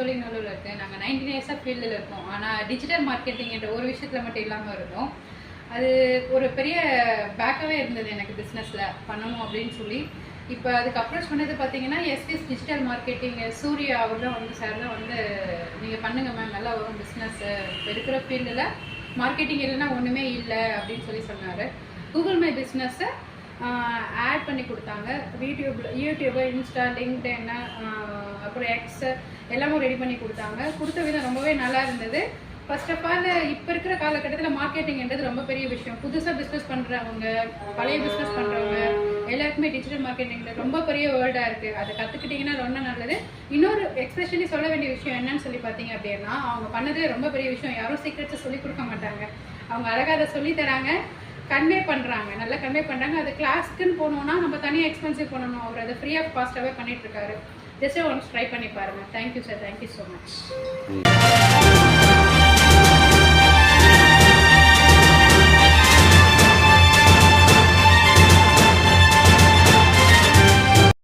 சோழிங்கநல்லூரில் இருக்குது. நாங்கள் 19 இயர்ஸாக ஃபீல்டில் இருக்கோம். ஆனால் டிஜிட்டல் மார்க்கெட்டிங் என்ற ஒரு விஷயத்தில் மட்டும் இல்லாமல் இருந்தோம். அது ஒரு பெரிய பேக்காகவே இருந்தது எனக்கு பிஸ்னஸில் பண்ணணும் அப்படின்னு சொல்லி. இப்போ அதுக்கு அப்ரோச் பண்ணது பார்த்தீங்கன்னா எஸ்எஸ் டிஜிட்டல் மார்க்கெட்டிங் சூர்யா அவர் தான் வந்து சார் தான் வந்து நீங்கள் பண்ணுங்கள் மேம், நல்லா வரும் பிஸ்னஸ்ஸு, இப்போ இருக்கிற ஃபீல்டில் மார்க்கெட்டிங் இல்லைன்னா ஒன்றுமே இல்லை அப்படின்னு சொல்லி சொன்னார். கூகுள் மை பிஸ்னஸை ஆட் பண்ணி கொடுத்தாங்க. யூடியூபு, இன்ஸ்டா, லிங்க்டின், அப்புறம் எக்ஸ் எல்லாமே ரெடி பண்ணி கொடுத்தாங்க. கொடுத்த விதம் ரொம்பவே நல்லா இருந்தது. ஃபர்ஸ்ட் ஆஃப் ஆல் இப்போ இருக்கிற காலகட்டத்தில் மார்க்கெட்டிங்ன்றது ரொம்ப பெரிய விஷயம். புதுசாக பிஸ்னஸ் பண்ணுறவங்க, பழைய பிஸ்னஸ் பண்ணுறவங்க எல்லாருக்குமே டிஜிட்டல் மார்க்கெட்டிங்கில் ரொம்ப பெரிய வேர்ல்டாக இருக்குது. அதை கற்றுக்கிட்டிங்கன்னா ரொம்ப நல்லது. இன்னொரு எக்ஸ்பெஷலி சொல்ல வேண்டிய விஷயம் என்னன்னு சொல்லி பார்த்தீங்க அப்படின்னா, அவங்க பண்ணதே ரொம்ப பெரிய விஷயம். யாரும் சீக்கிரத்தை சொல்லிக் கொடுக்க மாட்டாங்க. அவங்க அழகாக அதை சொல்லி தராங்க, கன்வே பண்ணுறாங்க, நல்லா கன்வே பண்ணுறாங்க. அது கிளாஸ்க்குன்னு போனோம்னா நம்ம தனியாக எக்ஸ்பென்சிவ் பண்ணணும். அவர் அதை ஃப்ரீ ஆஃப் காஸ்ட்டாகவே பண்ணிகிட்ருக்காரு. ஜஸ்ட் ஒன்ஸ் ட்ரை பண்ணி பாருங்கள். Thank you sir, thank you so much.